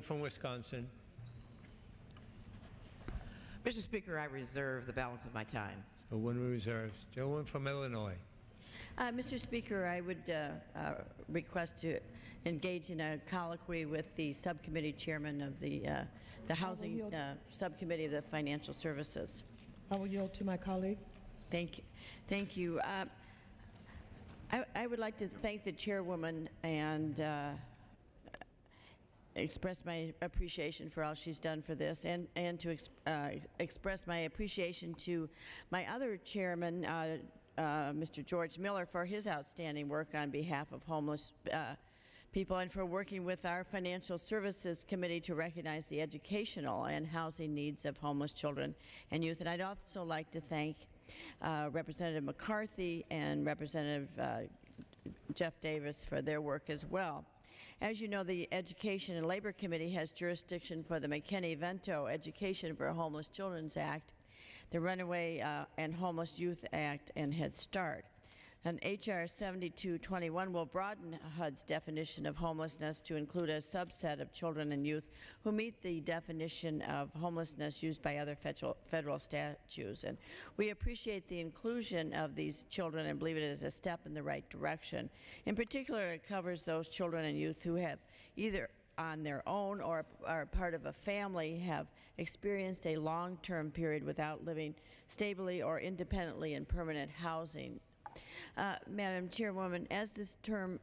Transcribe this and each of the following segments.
From Wisconsin. Mr. Speaker, I reserve the balance of my time. One reserves. Gentleman from Illinois. Mr. Speaker, I would request to engage in a colloquy with the subcommittee chairman of the Housing Subcommittee of the Financial Services. I will yield to my colleague. Thank you. Thank you. I would like to thank the chairwoman and express my appreciation for all she's done for this, and to express my appreciation to my other chairman, Mr. George Miller, for his outstanding work on behalf of homeless people, and for working with our Financial Services Committee to recognize the educational and housing needs of homeless children and youth. And I'd also like to thank Representative McCarthy and Representative Jeff Davis for their work as well. As you know, the Education and Labor Committee has jurisdiction for the McKinney-Vento Education for Homeless Children's Act, the Runaway and Homeless Youth Act, and Head Start. And H.R. 7221 will broaden HUD's definition of homelessness to include a subset of children and youth who meet the definition of homelessness used by other federal statutes. And we appreciate the inclusion of these children and believe it is a step in the right direction. In particular, it covers those children and youth who have either on their own or are part of a family have experienced a long-term period without living stably or independently in permanent housing. Madam Chairwoman, as this term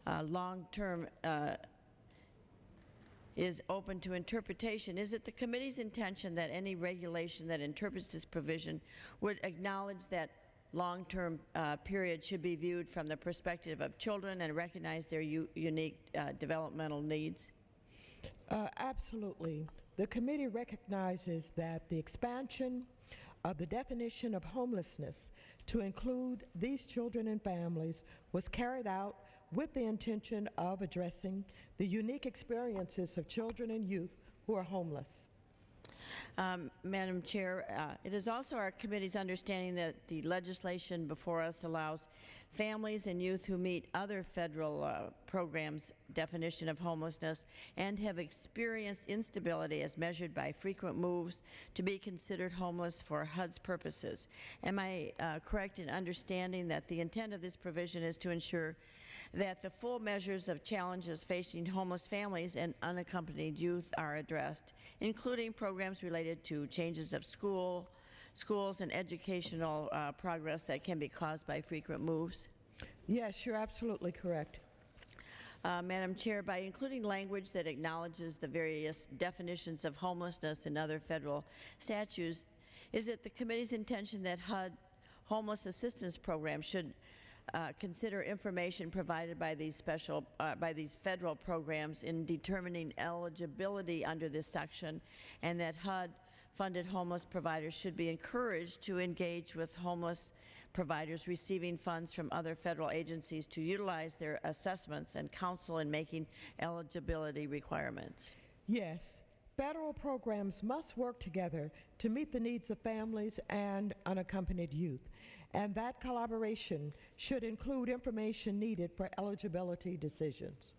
long-term is open to interpretation, is it the committee's intention that any regulation that interprets this provision would acknowledge that long-term period should be viewed from the perspective of children and recognize their unique developmental needs? Absolutely. The committee recognizes that the expansion of the definition of homelessness to include these children and families was carried out with the intention of addressing the unique experiences of children and youth who are homeless. Madam Chair, it is also our committee's understanding that the legislation before us allows families and youth who meet other federal programs' definition of homelessness and have experienced instability as measured by frequent moves to be considered homeless for HUD's purposes. Am I correct in understanding that the intent of this provision is to ensure that the full measures of challenges facing homeless families and unaccompanied youth are addressed, including programs related to changes of schools and educational progress that can be caused by frequent moves? Yes, you're absolutely correct. Madam Chair, by including language that acknowledges the various definitions of homelessness in other federal statutes, is it the committee's intention that HUD homeless assistance programs should consider information provided by these federal programs in determining eligibility under this section, and that HUD-funded homeless providers should be encouraged to engage with homeless providers receiving funds from other federal agencies to utilize their assessments and counsel in making eligibility requirements? Yes. Federal programs must work together to meet the needs of families and unaccompanied youth, and that collaboration should include information needed for eligibility decisions.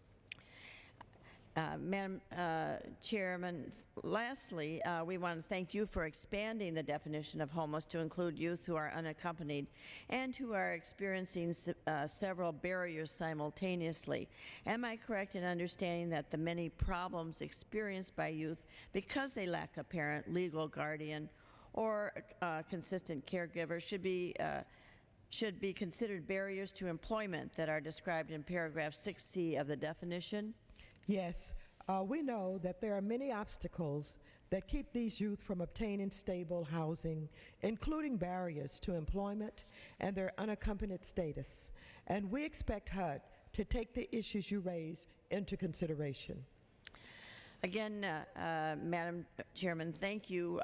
Madam Chairman, lastly, we want to thank you for expanding the definition of homeless to include youth who are unaccompanied and who are experiencing several barriers simultaneously. Am I correct in understanding that the many problems experienced by youth because they lack a parent, legal guardian, or a consistent caregiver should be considered barriers to employment that are described in paragraph 6C of the definition? Yes, we know that there are many obstacles that keep these youth from obtaining stable housing, including barriers to employment and their unaccompanied status. And we expect HUD to take the issues you raise into consideration. Again, Madam Chairman, thank you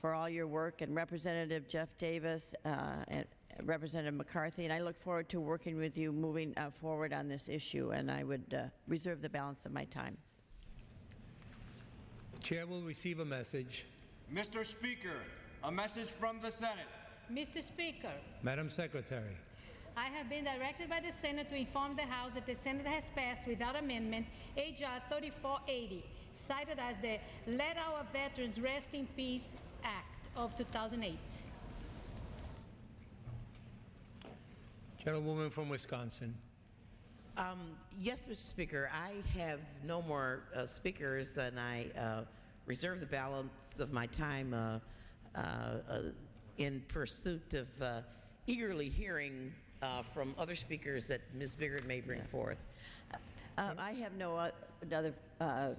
for all your work, and Representative Jeff Davis and Representative McCarthy, and I look forward to working with you moving forward on this issue, and I would reserve the balance of my time. The Chair will receive a message. Mr. Speaker, a message from the Senate. Mr. Speaker. Madam Secretary. I have been directed by the Senate to inform the House that the Senate has passed without amendment H.R. 3480, cited as the Let Our Veterans Rest in Peace Act of 2008. Gentlewoman from Wisconsin. Yes, Mr. Speaker, I have no more speakers, and I reserve the balance of my time in pursuit of eagerly hearing from other speakers that Ms. Biggert may bring forth. I have no other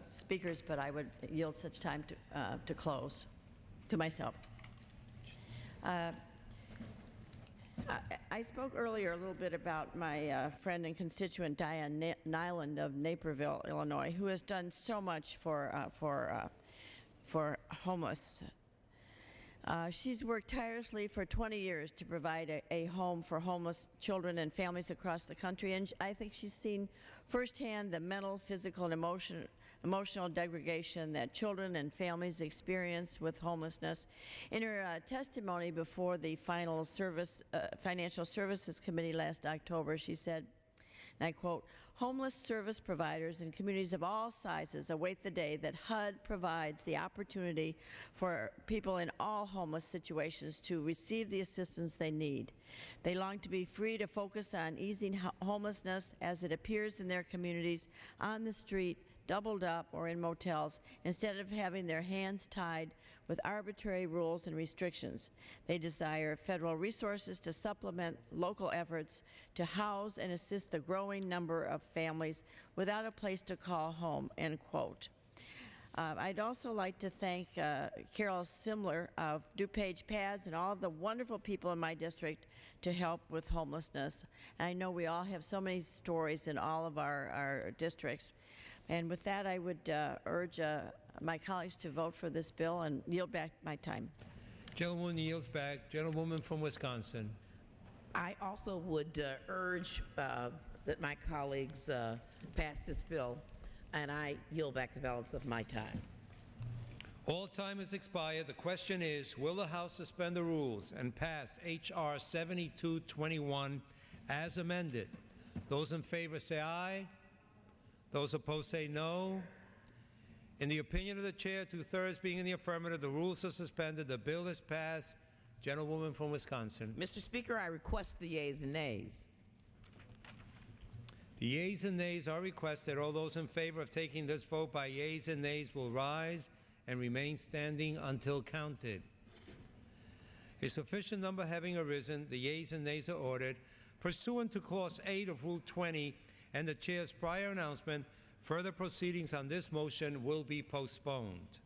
speakers, but I would yield such time to close to myself. I spoke earlier a little bit about my friend and constituent Diane Nyland of Naperville, Illinois, who has done so much for homeless. She's worked tirelessly for 20 years to provide a home for homeless children and families across the country, and I think she's seen firsthand the mental, physical, and emotional degradation that children and families experience with homelessness. In her testimony before the Financial Services Committee last October, she said, and I quote, "Homeless service providers in communities of all sizes await the day that HUD provides the opportunity for people in all homeless situations to receive the assistance they need. They long to be free to focus on easing homelessness as it appears in their communities, on the street, doubled up, or in motels, instead of having their hands tied with arbitrary rules and restrictions. They desire federal resources to supplement local efforts to house and assist the growing number of families without a place to call home," end quote. I'd also like to thank Carol Simler of DuPage Pads and all of the wonderful people in my district to help with homelessness. And I know we all have so many stories in all of our districts. And with that, I would urge my colleagues to vote for this bill and yield back my time. Gentlewoman yields back. Gentlewoman from Wisconsin. I also would urge that my colleagues pass this bill, and I yield back the balance of my time. All time has expired. The question is, will the House suspend the rules and pass H.R. 7221 as amended? Those in favor say aye. Those opposed say no. In the opinion of the chair, 2/3 being in the affirmative, the rules are suspended. The bill is passed. Gentlewoman from Wisconsin. Mr. Speaker, I request the yeas and nays. The yeas and nays are requested. All those in favor of taking this vote by yeas and nays will rise and remain standing until counted. A sufficient number having arisen, the yeas and nays are ordered. Pursuant to Clause 8 of Rule 20 and the chair's prior announcement, further proceedings on this motion will be postponed.